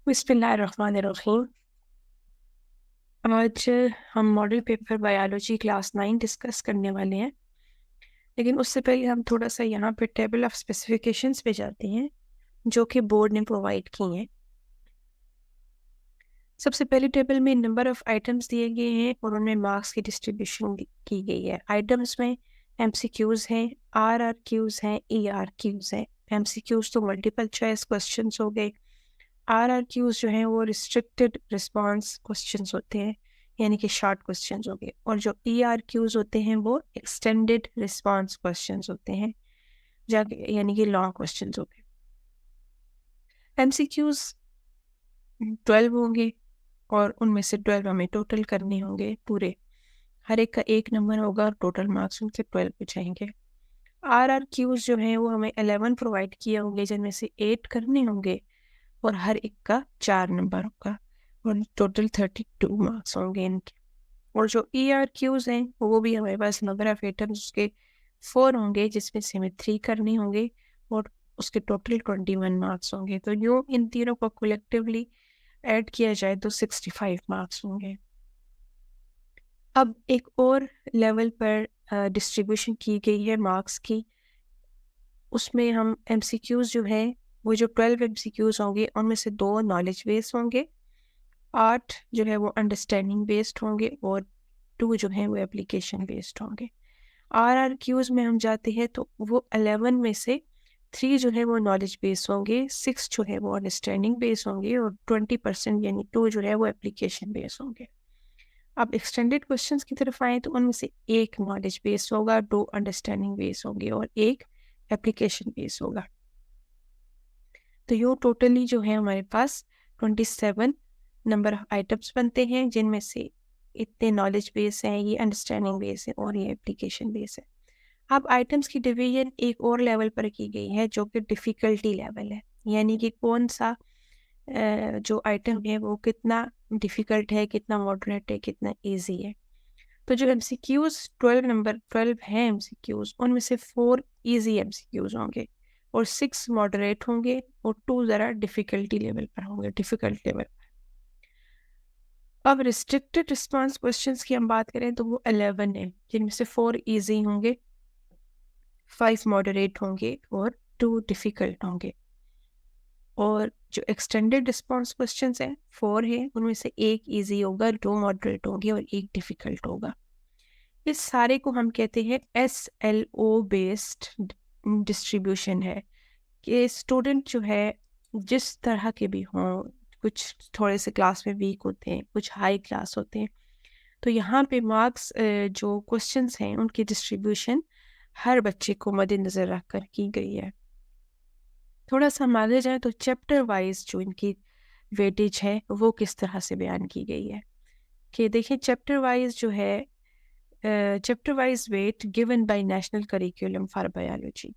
बिस्मिल्लाहिर्रहमानिर्रहीम। आज हम model paper biology class 9 discuss करने वाले हैं, लेकिन उससे पहले हम थोड़ा सा यहाँ पे टेबल ऑफ स्पेसिफिकेशंस पे जाते हैं जो कि बोर्ड ने प्रोवाइड की हैं। सबसे पहले टेबल में नंबर ऑफ आइटम्स दिए गए हैं और उनमें मार्क्स की डिस्ट्रीब्यूशन की गई है। आइटम्स में MCQs हैं, RRQs हैं, ERQs हैं। MCQs तो मल्टीपल चॉइस क्वेश्चंस हो गए। RRQs जो हैं वो रिस्ट्रिक्टेड रिस्पांस क्वेश्चंस होते हैं, यानी कि शॉर्ट क्वेश्चंस हो गए, और जो ERQs होते हैं वो एक्सटेंडेड रिस्पांस क्वेश्चंस होते हैं, यानी कि लॉन्ग क्वेश्चंस हो गए। MCQs 12 होंगे और उनमें से 12 हमें टोटल करने होंगे पूरे, हर एक का 1 नंबर होगा और टोटल मार्क्स उनके 12 हो जाएंगे। RRQs जो हैं वो हमें 11 प्रोवाइड किए होंगे, जिनमें से 8 करने होंगे और हर एक का 4 नंबर होगा और टोटल 32 मार्क्स होंगे इनके। और जो ERQs हैं वो भी हमारे पास नंबर ऑफ आइटम्स उसके 4 होंगे, जिसमें से हमें 3 करने होंगे और उसके टोटल 21 मार्क्स होंगे। तो यूँ इन तीनों को कलेक्टिवली ऐड किया जाए तो 65 मार्क्स होंगे। अब एक और लेवल पर डिस्ट्रीब्यूशन की गई है मार्क्स की। उसमें हम MCQs जो हैं वो जो 12 MCQs होंगे उनमें से 2 नॉलेज बेस्ड होंगे, 8 जो है वो अंडरस्टैंडिंग बेस्ड होंगे और 2 जो है वो एप्लीकेशन बेस्ड होंगे। RRQs में हम जाते हैं तो वो 11 में से 3 जो है वो नॉलेज बेस्ड होंगे, 6 जो है वो अंडरस्टैंडिंग बेस्ड होंगे और 20% यानी 2 जो है वो एप्लीकेशन बेस्ड होंगे। अब एक्सटेंडेड क्वेश्चंस की तरफ आए तो उनमें से 1 नॉलेज बेस्ड होगा, 2 अंडरस्टैंडिंग बेस्ड होंगे और 1 एप्लीकेशन बेस्ड होगा। तो ये टोटली जो है हमारे पास 27 नंबर ऑफ आइटम्स बनते हैं, जिनमें से इतने नॉलेज बेस हैं, ये अंडरस्टैंडिंग बेस है और ये एप्लीकेशन बेस है। अब आइटम्स की डिवीजन एक और लेवल पर की गई है जो कि डिफ़िकल्टी लेवल है, यानी कि कौन सा जो आइटम है वो कितना डिफ़िकल्ट है, कितना मॉडरेट है, कितना ईजी है। तो जो MCQs 12 हैं MCQs, उनमें से 4 ईजी MCQs होंगे और 6 मॉडरेट होंगे और 2 ज़रा डिफ़िकल्टी लेवल पर होंगे, डिफ़िकल्ट लेवल। अब रिस्ट्रिक्टेड रिस्पांस क्वेश्चंस की हम बात करें तो वो 11 है, जिनमें से 4 ईजी होंगे, 5 मॉडरेट होंगे और 2 डिफ़िकल्ट होंगे। और जो एक्सटेंडेड रिस्पांस क्वेश्चंस हैं 4 हैं, उनमें से 1 ईजी होगा, 2 मॉडरेट होंगे और 1 डिफ़िकल्ट होगा। इस सारे को हम कहते हैं SLO बेस्ड डिस्ट्रीब्यूशन है, कि स्टूडेंट जो है जिस तरह के भी हों, कुछ थोड़े से क्लास में वीक होते हैं, कुछ हाई क्लास होते हैं, तो यहाँ पे मार्क्स जो क्वेश्चंस हैं उनकी डिस्ट्रीब्यूशन हर बच्चे को मद्देनज़र रखकर की गई है। थोड़ा सा हम आगे जाएँ तो चैप्टर वाइज जो इनकी वेटेज है वो किस तरह से बयान की गई है, कि देखिए चैप्टर वाइज जो है, chapter wise wait given by national curriculum for biology.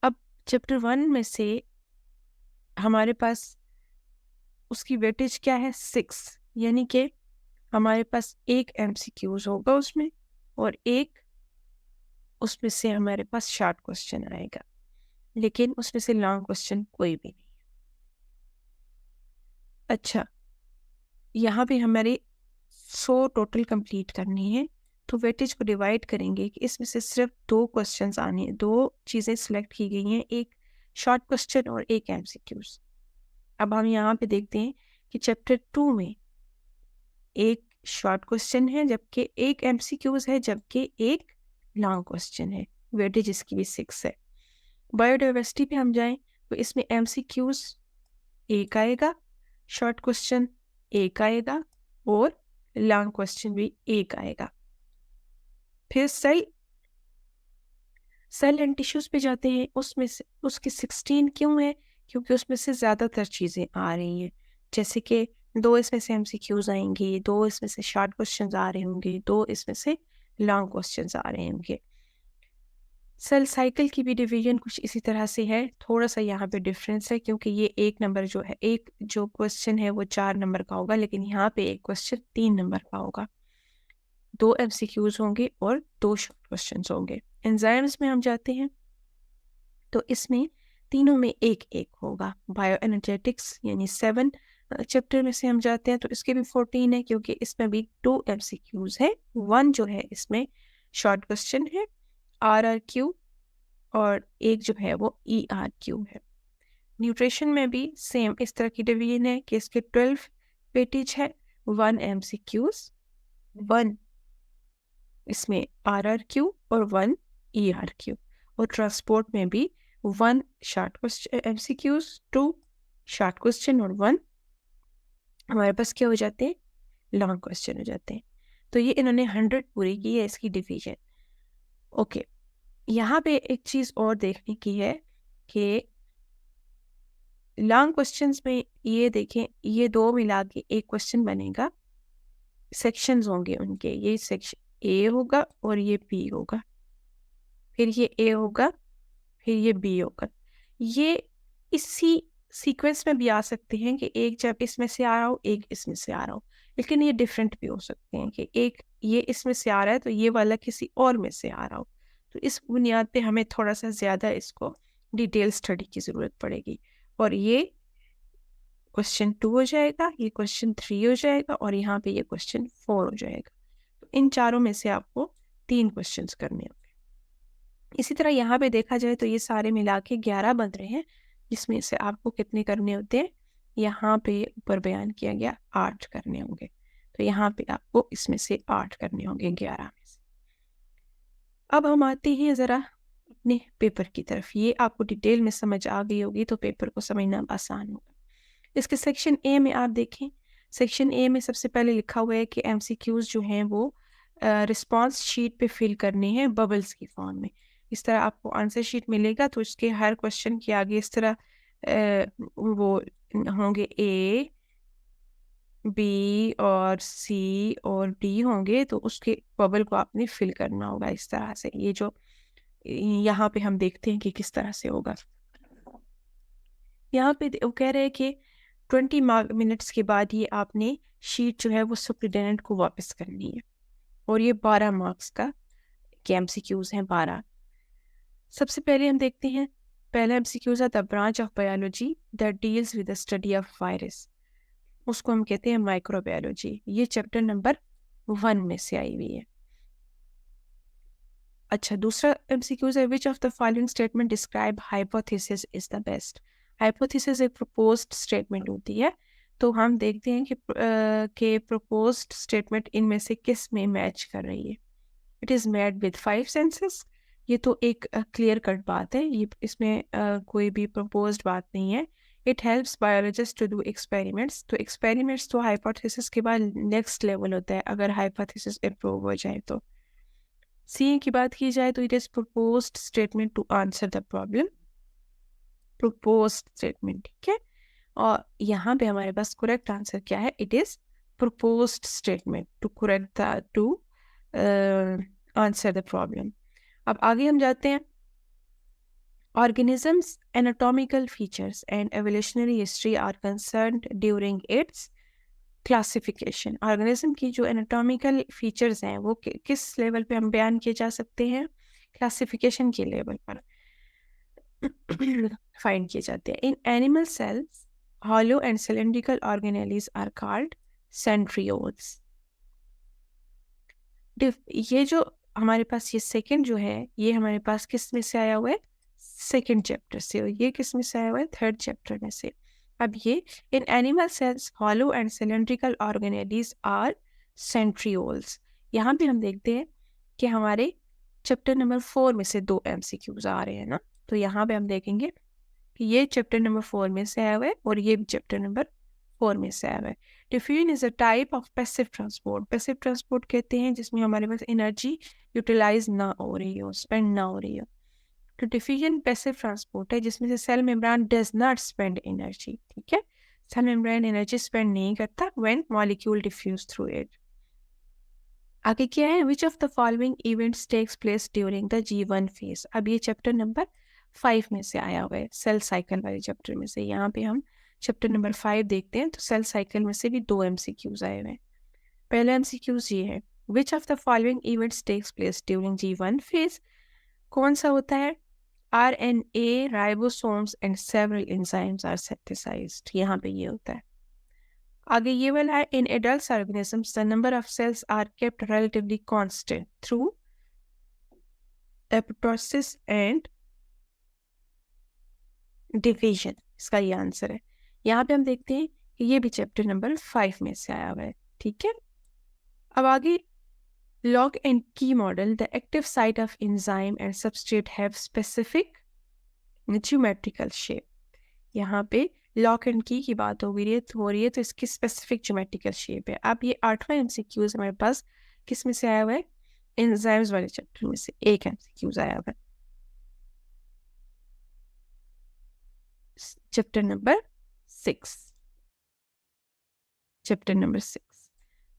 अब चैप्टर 1 में से हमारे पास उसकी वेटेज क्या है, 6, यानी कि हमारे पास 1 MCQs होगा उसमें और 1 उसमें से हमारे पास शॉर्ट क्वेश्चन आएगा, लेकिन उसमें से लॉन्ग क्वेश्चन कोई भी नहीं। अच्छा, यहाँ पे हमारे 100 टोटल कंप्लीट करनी है, तो वेटेज को डिवाइड करेंगे कि इसमें से सिर्फ 2 क्वेश्चंस आने हैं, 2 चीज़ें सिलेक्ट की गई हैं, एक शॉर्ट क्वेश्चन और एक MCQs। अब हम यहाँ पे देखते हैं कि चैप्टर 2 में एक शॉर्ट क्वेश्चन है जबकि एक MCQs है, जबकि एक लॉन्ग क्वेश्चन है। वेटेज इसकी भी 6 है। बायोडाइवर्सिटी पे हम जाएं तो इसमें MCQs 1 आएगा, शॉर्ट क्वेश्चन 1 आएगा और लॉन्ग क्वेश्चन भी 1 आएगा। फिर सेल एंड टिश्यूज पे जाते हैं, उसमें से उसके 16 क्यों है, क्योंकि उसमें से ज़्यादातर चीज़ें आ रही हैं, जैसे कि 2 इसमें से MCQs आएंगी, 2 इसमें से शॉर्ट क्वेश्चंस आ रहे होंगे, 2 इसमें से लॉन्ग क्वेश्चंस आ रहे होंगे। सेल साइकिल की भी डिवीजन कुछ इसी तरह से है, थोड़ा सा यहाँ पे डिफरेंस है क्योंकि ये एक नंबर जो है, एक जो क्वेश्चन है वो 4 नंबर का होगा, लेकिन यहाँ पे एक क्वेश्चन 3 नंबर का होगा, 2 MCQs होंगे और 2 शॉर्ट क्वेश्चंस होंगे। एंजाइम्स में हम जाते हैं तो इसमें तीनों में एक एक होगा। बायो एनर्जेटिक्स यानी 7 चैप्टर में से हम जाते हैं तो इसके भी 14 है, क्योंकि इसमें भी 2 MCQs है, 1 जो है इसमें शॉर्ट क्वेश्चन है RRQ और एक जो है वो ERQ है। न्यूट्रिशन में भी सेम इस तरह की डिवीजन है कि इसके 12 वेटेज है, 1 MCQs, 1 इसमें RRQ और 1 ERQ। और ट्रांसपोर्ट में भी 1 short question MCQs, 2 short question और 1 हमारे पास क्या हो जाते हैं, लॉन्ग क्वेश्चन हो जाते हैं। तो ये इन्होंने 100 पूरी की है इसकी डिवीजन। ओके, यहाँ पे एक चीज़ और देखने की है कि लॉन्ग क्वेश्चंस में ये देखें, ये दो मिला के एक क्वेश्चन बनेगा, सेक्शंस होंगे उनके, ये सेक्शन ए होगा और ये बी होगा, फिर ये ए होगा, फिर ये बी होगा। ये इसी सीक्वेंस में भी आ सकते हैं कि एक जब इसमें से आ रहा हो, एक इसमें से आ रहा हो, लेकिन ये डिफरेंट भी हो सकते हैं कि एक ये इसमें से आ रहा है तो ये वाला किसी और में से आ रहा हो। तो इस बुनियाद पे हमें थोड़ा सा ज़्यादा इसको डिटेल स्टडी की ज़रूरत पड़ेगी। और ये क्वेश्चन 2 हो जाएगा, ये क्वेश्चन 3 हो जाएगा और यहाँ पे ये क्वेश्चन 4 हो जाएगा। तो इन चारों में से आपको 3 क्वेश्चंस करने होंगे। इसी तरह यहाँ पे देखा जाए तो ये सारे मिला के 11 बन रहे हैं, जिसमें से आपको कितने करने होते हैं, यहाँ पे ऊपर बयान किया गया 8 करने होंगे। तो यहाँ पे आपको इसमें से 8 करने होंगे 11 में से। अब हम आते हैं ज़रा अपने पेपर की तरफ। ये आपको डिटेल में समझ आ गई होगी तो पेपर को समझना आसान होगा। इसके सेक्शन ए में आप देखें, सेक्शन ए में सबसे पहले लिखा हुआ है कि MCQs जो हैं वो रिस्पांस शीट पे फिल करने हैं बबल्स की फॉर्म में। इस तरह आपको आंसर शीट मिलेगा तो इसके हर क्वेश्चन के आगे इस तरह वो होंगे A, B और C और D होंगे, तो उसके बबल को आपने फिल करना होगा इस तरह से। ये जो यहाँ पे हम देखते हैं कि किस तरह से होगा। यहाँ पे वो कह रहे हैं कि 20 मिनट्स के बाद ये आपने शीट जो है वो सुप्रिटेंडेंट को वापस करनी है, और ये 12 मार्क्स का MCQs हैं 12। सबसे पहले हम देखते हैं, पहला MCQs है the branch of biology that deals with the study of virus, उसको हम कहते हैं माइक्रोबायोलॉजी। ये चैप्टर नंबर 1 में से आई हुई है। अच्छा, दूसरा MCQs है which of the following statement describe hypothesis is the best. Hypothesis एक प्रपोज्ड स्टेटमेंट होती है, तो हम देखते हैं कि प्रपोज्ड स्टेटमेंट इनमें से किस में मैच कर रही है। It is made with 5 senses, ये तो एक क्लियर कट बात है, ये इसमें कोई भी प्रपोज्ड बात नहीं है। It helps biologist to do experiments, तो एक्सपेरिमेंट्स तो हाइपोथेसिस के बाद नेक्स्ट लेवल होता है अगर हाइपोथेसिस अप्रूव हो जाए तो। सी की बात की जाए तो it is proposed statement to answer the problem, proposed statement, ठीक है। और यहाँ पे हमारे पास करेक्ट आंसर क्या है, it is proposed statement to correct to answer the problem. अब आगे हम जाते हैं, organisms anatomical features and evolutionary history are concerned during its classification. Organism की जो एनाटॉमिकल फीचर्स हैं वो किस लेवल पे हम बयान किए जा सकते हैं, क्लासिफिकेशन के लेवल पर फाइंड किए जाते हैं। In animal cells hollow and cylindrical organelles are called centrioles. ये जो हमारे पास ये सेकंड जो है, ये हमारे पास किस में से आया हुआ है, सेकंड चैप्टर से, और ये किस में से आया हुआ है, थर्ड चैप्टर में से। अब ये in animal cells hollow and cylindrical organelles are centrioles, यहाँ पे हम देखते हैं कि हमारे चैप्टर नंबर 4 में से 2 MCQs आ रहे हैं ना, तो यहाँ पे हम देखेंगे कि ये चैप्टर नंबर 4 में से आया हुआ है और ये भी चैप्टर नंबर 4 में से आया हुआ है। Diffusion is a type of passive transport, passive transport कहते हैं जिसमें हमारे पास एनर्जी यूटिलाइज ना हो रही हो, स्पेंड ना हो रही हो। तो डिफ्यूजन पैसिव ट्रांसपोर्ट है जिसमें से cell membrane does not spend energy, ठीक है, सेल मेम्ब्रेन एनर्जी स्पेंड नहीं करता when molecule diffuse through it. आगे क्या है, which of the following events takes place during the G1 phase. अब ये चैप्टर नंबर 5 में से आया हुआ है, सेल साइकिल वाले चैप्टर में से। यहाँ पे हम चैप्टर नंबर 5 देखते हैं तो सेल साइकिल में से भी 2 MCQs आए हुए हैं। पहला MCQs ये है, which of the following events takes place during G1 phase, कौन सा होता है RNA, ribosomes and several enzymes are synthesized. यहाँ पे ये होता है. आगे ये वाला है, in adult organisms the number of cells are kept relatively constant through apoptosis and division. इसका ये आंसर है. यहाँ पे हम देखते हैं कि ये भी चैप्टर नंबर 5 में से आया हुआ है. ठीक है. अब आगे लॉक एंड की model. The active site of enzyme and substrate have specific geometrical shape. यहाँ पे लॉक एंड की बात हो रही है तो इसकी स्पेसिफिक ज्योमेट्रिकल शेप है. अब ये 8वां एमसीक्यूज हमारे पास किस में से आया हुआ है? एंजाइम्स वाले चैप्टर में से एक एमसीक्यूज आया हुआ है. Chapter number 6. Chapter number 6.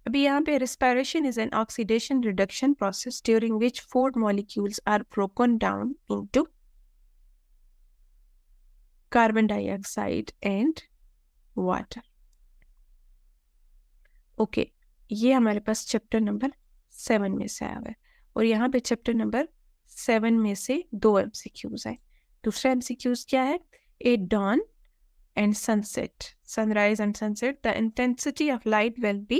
अभी यहाँ पे respiration is an oxidation reduction process during which food molecules are broken down into carbon dioxide and water. Okay, ये हमारे पास चैप्टर नंबर 7 में से आया हुआ है. और यहाँ पे चैप्टर नंबर 7 में से 2 एमसीक्यूज है. दूसरा एमसीक्यूज क्या है? ए dawn and sunset, sunrise and sunset, the intensity of light will be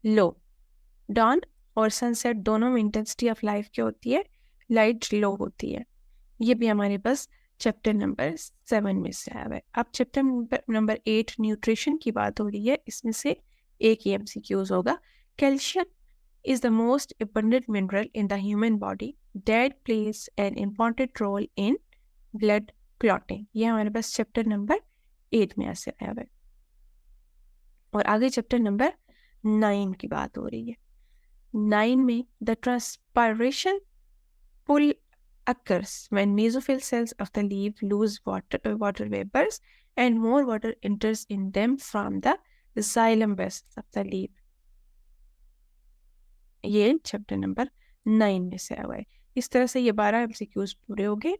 low. dawn और सनसेट दोनों में इंटेंसिटी ऑफ लाइट क्या होती है? लाइट लो होती है. ये भी हमारे पास चैप्टर नंबर 7 में से आया हुआ है. अब चैप्टर नंबर 8 न्यूट्रिशन की बात हो रही है. इसमें से एक ही एमसीक्यूज होगा. Calcium is the most abundant mineral in the human body that plays an important role in blood clotting. ये हमारे पास चैप्टर नंबर 8 में ऐसे आया हुआ है. और आगे चैप्टर नंबर 9 की बात हो रही है. 9 में the transpiration pull occurs when mesophyll cells of the leaf lose water vapors and more water enters in them from the xylem vessels of the leaf. ये चैप्टर नंबर 9 में से आया हुआ है. इस तरह से ये 12 एमसीक्यूज पूरे हो गए.